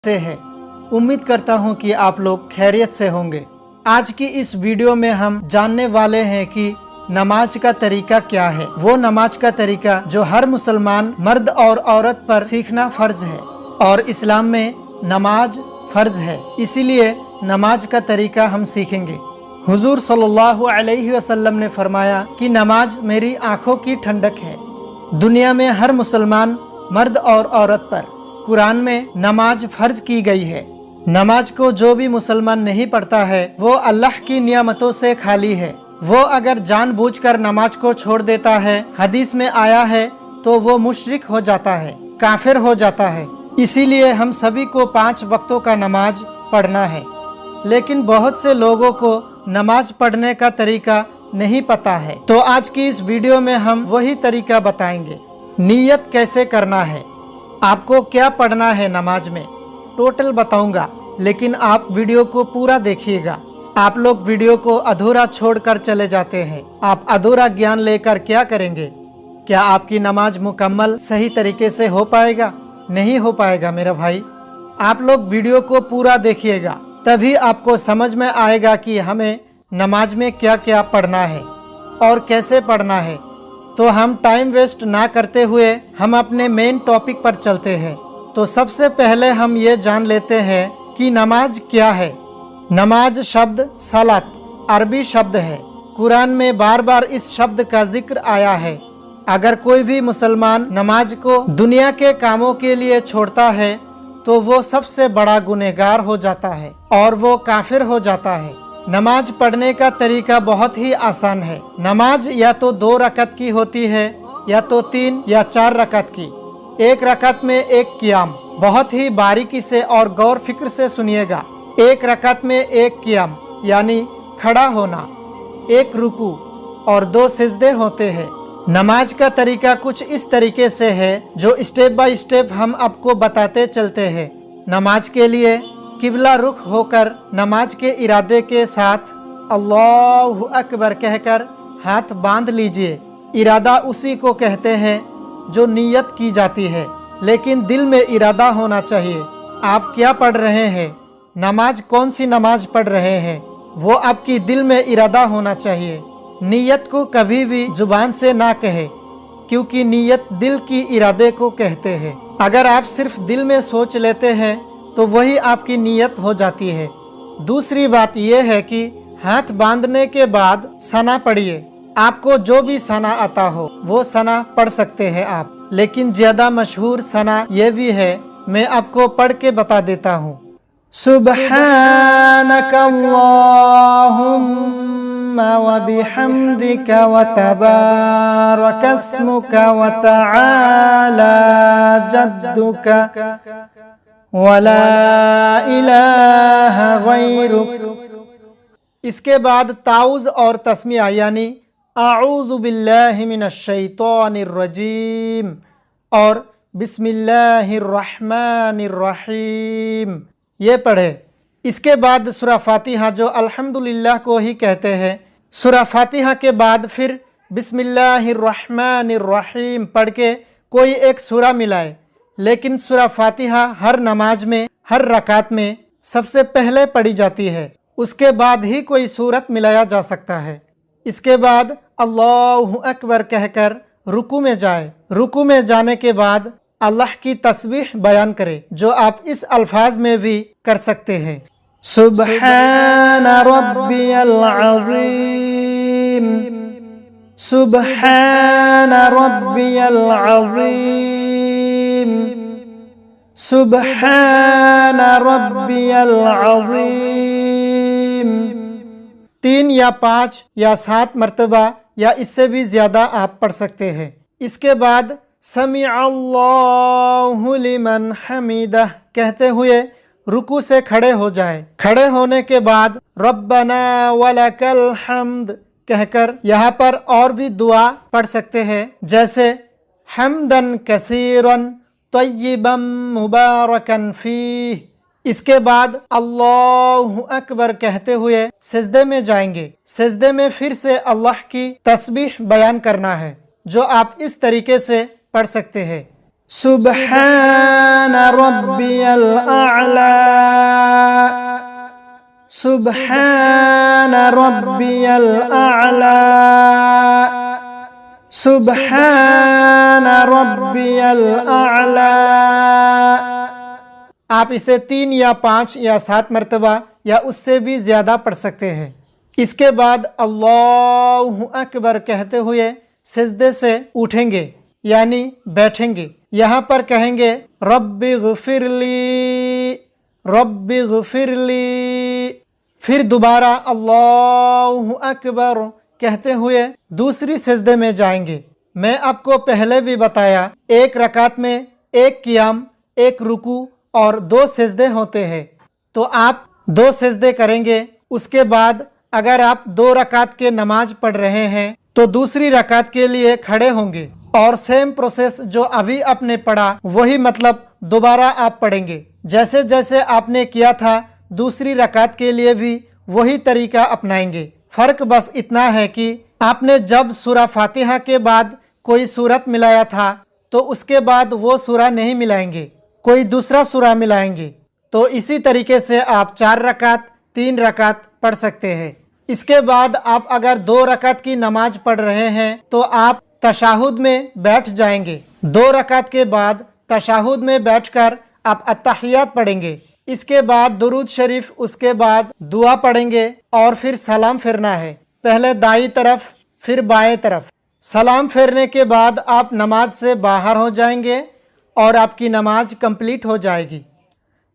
से है। उम्मीद करता हूँ कि आप लोग खैरियत से होंगे। आज की इस वीडियो में हम जानने वाले हैं कि नमाज का तरीका क्या है। वो नमाज का तरीका जो हर मुसलमान मर्द और औरत पर सीखना फर्ज है और इस्लाम में नमाज फर्ज है, इसीलिए नमाज का तरीका हम सीखेंगे। हुजूर सल्लल्लाहु अलैहि वसल्लम ने फरमाया कि नमाज मेरी आंखों की ठंडक है। दुनिया में हर मुसलमान मर्द और औरत पर कुरान में नमाज फर्ज की गई है। नमाज को जो भी मुसलमान नहीं पढ़ता है वो अल्लाह की नियामतों से खाली है। वो अगर जानबूझकर नमाज को छोड़ देता है, हदीस में आया है, तो वो मुशरिक हो जाता है, काफिर हो जाता है। इसीलिए हम सभी को 5 वक्तों का नमाज पढ़ना है। लेकिन बहुत से लोगों को नमाज पढ़ने का तरीका नहीं पता है, तो आज की इस वीडियो में हम वही तरीका बताएंगे। नियत कैसे करना है, आपको क्या पढ़ना है नमाज में, टोटल बताऊंगा, लेकिन आप वीडियो को पूरा देखिएगा। आप लोग वीडियो को अधूरा छोड़कर चले जाते हैं। आप अधूरा ज्ञान लेकर क्या करेंगे? क्या आपकी नमाज मुकम्मल सही तरीके से हो पाएगा? नहीं हो पाएगा मेरा भाई। आप लोग वीडियो को पूरा देखिएगा, तभी आपको समझ में आएगा कि हमें नमाज में क्या क्या पढ़ना है और कैसे पढ़ना है। तो हम टाइम वेस्ट ना करते हुए हम अपने मेन टॉपिक पर चलते हैं। तो सबसे पहले हम ये जान लेते हैं कि नमाज क्या है। नमाज शब्द सलात अरबी शब्द है। कुरान में बार बार इस शब्द का जिक्र आया है। अगर कोई भी मुसलमान नमाज को दुनिया के कामों के लिए छोड़ता है तो वो सबसे बड़ा गुनहगार हो जाता है और वो काफिर हो जाता है। नमाज पढ़ने का तरीका बहुत ही आसान है। नमाज या तो 2 रकत की होती है या तो 3 या 4 रकत की। 1 रकत में 1 क़ियाम, बहुत ही बारीकी से और गौर फिक्र से सुनिएगा। 1 रकत में 1 क़ियाम यानी खड़ा होना, 1 रुकू और 2 सिजदे होते हैं। नमाज का तरीका कुछ इस तरीके से है जो स्टेप बाय स्टेप हम आपको बताते चलते हैं। नमाज के लिए किबला रुख होकर नमाज के इरादे के साथ अल्लाहु अकबर कहकर हाथ बांध लीजिए। इरादा उसी को कहते हैं जो नियत की जाती है, लेकिन दिल में इरादा होना चाहिए। आप क्या पढ़ रहे हैं, नमाज कौन सी नमाज पढ़ रहे हैं, वो आपकी दिल में इरादा होना चाहिए। नियत को कभी भी जुबान से ना कहे, क्योंकि नियत दिल की इरादे को कहते हैं। अगर आप सिर्फ दिल में सोच लेते हैं तो वही आपकी नियत हो जाती है। दूसरी बात यह है कि हाथ बांधने के बाद सना पढ़िए। आपको जो भी सना आता हो वो सना पढ़ सकते हैं आप, लेकिन ज्यादा मशहूर सना ये भी है, मैं आपको पढ़ के बता देता हूँ। सुब्हानक अल्लाहुम्मा व बिहम्दिक व तबारक अस्मुक व तआला जद्दुक वला इलाहा गैरुक। इसके बाद ताउज़ और तस्मिया यानी आऊज़ु बिल्लाहि मिनश शैतानिर रजीम और बिस्मिल्लाहिर रहमानिर रहीम ये पढ़े। इसके बाद सूरा फातिहा जो अल्हम्दुलिल्लाह को ही कहते हैं, सूरा फातिहा के बाद फिर बिस्मिल्लाहिर रहमानिर रहीम पढ़ के कोई एक सूरा मिलाए। लेकिन सूरा फातिहा हर नमाज में हर रकात में सबसे पहले पढ़ी जाती है, उसके बाद ही कोई सूरत मिलाया जा सकता है। इसके बाद अल्लाहु अकबर कहकर रुकू में जाए। रुकू में जाने के बाद अल्लाह की तस्बीह बयान करे, जो आप इस अल्फाज में भी कर सकते हैं। सुब्हान रब्बियल अज़ीम, सुब्हान रब्बियल अज़ीम, सुब्हान रब्बियल अज़ीम 3 या 5 या 7 मरतबा या इससे भी ज़्यादा आप पढ़ सकते हैं। इसके बाद समी अल्लाहु लिमन हमीदा कहते हुए रुकू से खड़े हो जाएं। खड़े होने के बाद रब्बना वलकल हम्द कहकर यहाँ पर और भी दुआ पढ़ सकते हैं, जैसे हम्दन कसीरन तय्यिबन मुबारकन फीह। इसके बाद अल्लाहु अकबर कहते हुए सिजदे में जाएंगे। सिजदे में फिर से अल्लाह की तस्बीह बयान करना है, जो आप इस तरीके से पढ़ सकते हैं। سبحان ربی الاعلی، سبحان ربی الاعلی، سبحان ربی الاعلی۔ آپ اسے 3 یا 5 یا 7 مرتبہ یا اس سے بھی زیادہ پڑھ سکتے ہیں۔ اس کے بعد اللہ اکبر کہتے ہوئے سجدے سے اٹھیں گے یعنی بیٹھیں گے۔ یہاں پر کہیں گے رب اغفر لی، رب اغفر لی، پھر دوبارہ اللہ اکبر کہتے ہوئے دوسری سجدے میں جائیں گے۔ میں آپ کو پہلے بھی بتایا، ایک رکعت میں ایک قیام، ایک رکوع اور 2 سجدے ہوتے ہیں، تو آپ 2 سجدے کریں گے۔ اس کے بعد اگر آپ 2 رکعت کے نماز پڑھ رہے ہیں تو دوسری رکعت کے لیے کھڑے ہوں گے اور سیم پروسیس جو ابھی آپ نے پڑھا وہی مطلب دوبارہ آپ پڑھیں گے۔ جیسے جیسے آپ نے کیا تھا دوسری رکعت کے لیے بھی وہی طریقہ اپنائیں گے۔ فرق بس اتنا ہے کہ آپ نے جب سورہ فاتحہ کے بعد کوئی سورت ملایا تھا تو اس کے بعد وہ سورہ نہیں ملائیں گے، کوئی دوسرا سورہ ملائیں گے۔ تو اسی طریقے سے آپ 4 رکعت 3 رکعت پڑھ سکتے ہیں۔ اس کے بعد آپ اگر 2 رکعت کی نماز پڑھ رہے ہیں تو آپ تشہد میں بیٹھ جائیں گے۔ 2 رکعت کے بعد تشہد میں بیٹھ کر آپ التحیات پڑھیں گے۔ اس کے بعد درود شریف، اس کے بعد دعا پڑھیں گے اور پھر سلام پھیرنا ہے، پہلے دائیں طرف پھر بائیں طرف۔ سلام پھیرنے کے بعد آپ نماز سے باہر ہو جائیں گے اور آپ کی نماز کمپلیٹ ہو جائے گی۔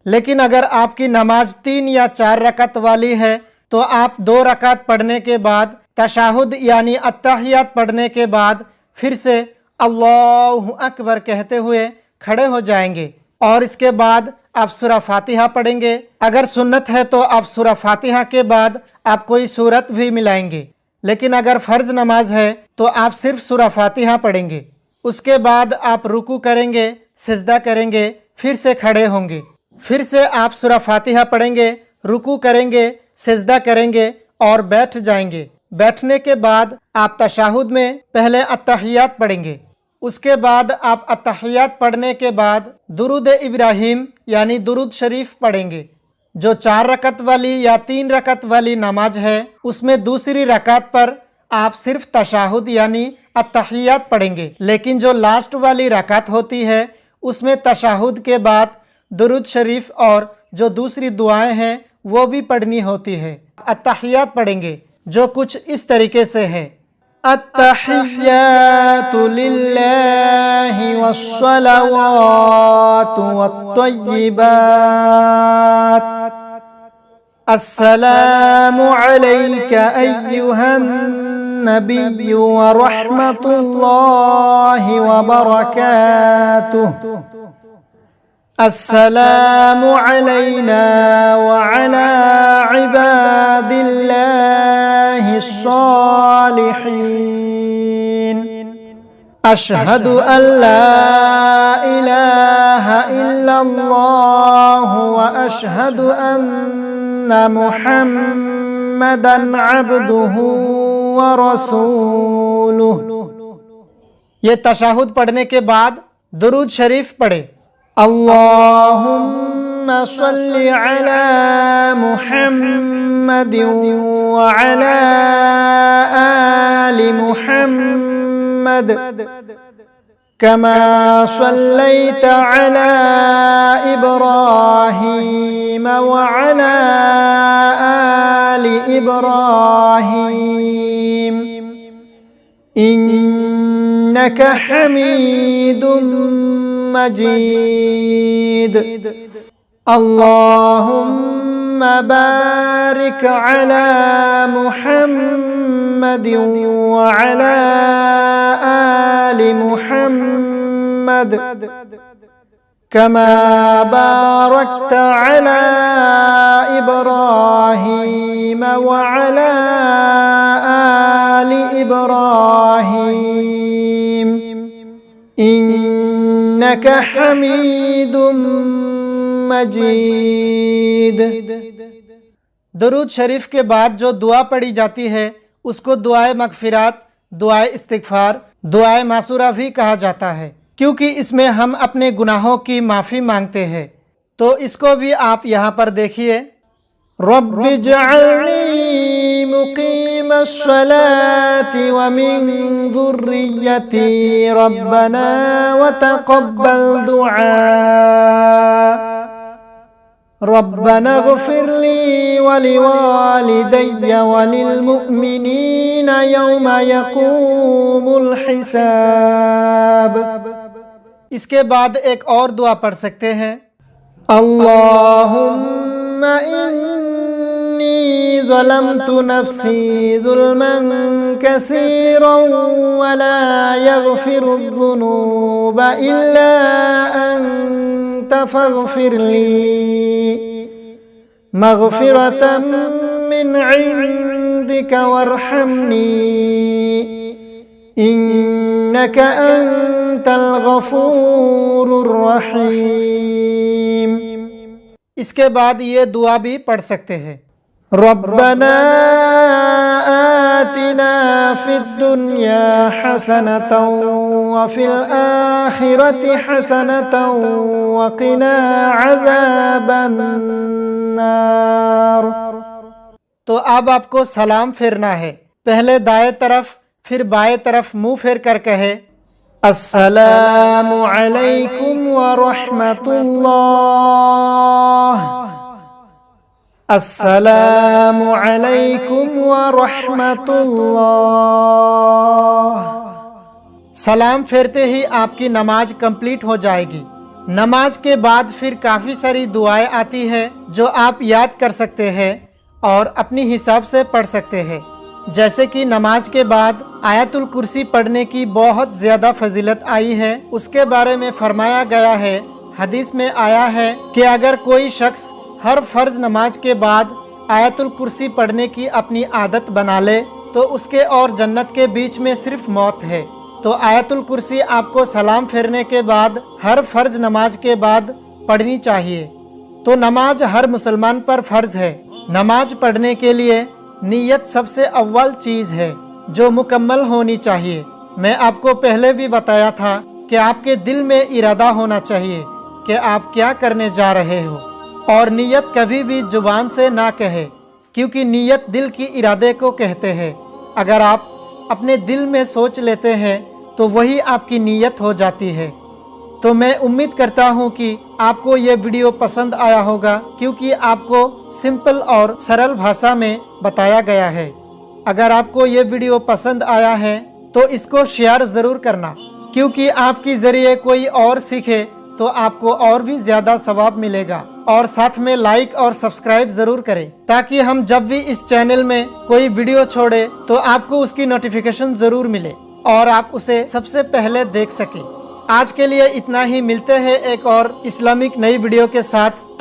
لیکن اگر آپ کی نماز 3 یا 4 رکعت والی ہے تو آپ 2 رکعت پڑھنے کے بعد تشہد یعنی التحیات پڑھنے کے بعد پھر سے اللہ اکبر کہتے ہوئے کھڑے ہو جائیں گے اور اس کے بعد آپ سورہ فاتحہ پڑھیں گے۔ اگر سنت ہے تو آپ سورہ فاتحہ کے بعد آپ کوئی سورت بھی ملائیں گے، لیکن اگر فرض نماز ہے تو آپ صرف سورہ فاتحہ پڑھیں گے۔ اس کے بعد آپ رکوع کریں گے، سجدہ کریں گے، پھر سے کھڑے ہوں گے، پھر سے آپ سورہ فاتحہ پڑھیں گے، رکوع کریں گے، سجدہ کریں گے اور بیٹھ جائیں گے۔ بیٹھنے کے بعد آپ تشہد میں پہلے التحیات پڑھیں گے۔ اس کے بعد آپ التحیات پڑھنے کے بعد درود ابراہیم یعنی درود شریف پڑھیں گے۔ جو 4 رکعت والی یا 3 رکعت والی نماز ہے اس میں دوسری رکعت پر آپ صرف تشہد یعنی التحیات پڑھیں گے، لیکن جو لاسٹ والی رکعت ہوتی ہے اس میں تشہد کے بعد درود شریف اور جو دوسری دعائیں ہیں وہ بھی پڑھنی ہوتی ہے۔ التحیات پڑھیں گے جو کچھ اس طریقے سے ہے: التحیات للہ والصلوات والطیبات، السلام علیک ایہا النبی ورحمۃ اللہ وبرکاتہ، السلام علینا وعلی عباد اللہ الصالحین، اشہد ان لا الہ الا اللہ واشہد ان محمدا عبدہ ورسولہ۔ یہ تشہد پڑھنے کے بعد درود شریف پڑھے: اللہم صلی علی محمد وعلی آل محمد کما صلیت علی ابراہیم وعلی آل ابراہیم انک حمید مجید، اللہم بارک علی محمد وعلی آل محمد کما بارکت علی ابراہیم وعلی آل ابراہیم انک حمید مجید۔ درود شریف کے بعد جو دعا پڑھی جاتی ہے اس کو دعائے مغفرات، دعائے استغفار، دعائے معصورہ بھی کہا جاتا ہے۔ क्योंकि इसमें हम अपने गुनाहों की माफ़ी मांगते हैं। तो इसको भी आप यहाँ पर देखिए। रब्बिजअलनी मुकीमस्सलाति व मिन ज़ुर्रिय्यती रब्बना व तक़ब्बल दुआ रब्बना इग़फ़िर ली व लिवालिदैय व लिलमुअ्मिनीन यौम यक़ूमुल हिसाब। इसके बाद एक और दुआ पढ़ सकते हैं। अल्लाहुम्मा इन्नी ज़लमतु नफ्सी ज़ुल्मन कसीरन व ला यग़फ़िरुज़्ज़ुनूब इल्ला अंत फ़ग़फ़िर ली मग़फ़िरतन मिन इंदिक वरहमनी इन्नक अंतल गफूरुर रहीम। इसके बाद ये दुआ भी पढ़ सकते हैं। रब्बना आतिना फिद दुनिया हसनतन व फिल आखिरति हसनतन व क़िना अज़ाबन नार। तो अब आपको सलाम फेरना है। पहले दाएं तरफ फिर बाएं तरफ मुंह फेर कर कहे अस्सलामु अलैकुम व रहमतुल्लाह, अस्सलामु अलैकुम व रहमतुल्लाह। सलाम फेरते ही आपकी नमाज कंप्लीट हो जाएगी। नमाज के बाद फिर काफ़ी सारी दुआएं आती है जो आप याद कर सकते हैं और अपनी हिसाब से पढ़ सकते हैं। जैसे कि नमाज के बाद आयतुल कुर्सी पढ़ने की बहुत ज़्यादा फजीलत आई है। उसके बारे में फरमाया गया है, हदीस में आया है कि अगर कोई शख्स हर फ़र्ज नमाज के बाद आयतुल कुर्सी पढ़ने की अपनी आदत बना ले तो उसके और जन्नत के बीच में सिर्फ मौत है। तो आयतुल कुर्सी आपको सलाम फेरने के बाद हर फ़र्ज नमाज के बाद पढ़नी चाहिए। तो नमाज हर मुसलमान पर फ़र्ज है। नमाज पढ़ने के लिए नीयत सबसे अव्वल चीज़ है जो मुकम्मल होनी चाहिए। मैं आपको पहले भी बताया था कि आपके दिल में इरादा होना चाहिए कि आप क्या करने जा रहे हो, और नीयत कभी भी जुबान से ना कहे, क्योंकि नीयत दिल की इरादे को कहते हैं। अगर आप अपने दिल में सोच लेते हैं तो वही आपकी नीयत हो जाती है। तो मैं उम्मीद करता हूँ कि आपको ये वीडियो पसंद आया होगा, क्योंकि आपको सिंपल और सरल भाषा में बताया गया है। अगर आपको ये वीडियो पसंद आया है तो इसको शेयर ज़रूर करना, क्योंकि आपके ज़रिए कोई और सीखे तो आपको और भी ज़्यादा सवाब मिलेगा। और साथ में लाइक और सब्सक्राइब ज़रूर करें, ताकि हम जब भी इस चैनल में कोई वीडियो छोड़े तो आपको उसकी नोटिफिकेशन ज़रूर मिले और आप उसे सबसे पहले देख सकें। आज के लिए इतना ही। मिलते हैं एक और इस्लामिक नई वीडियो के साथ।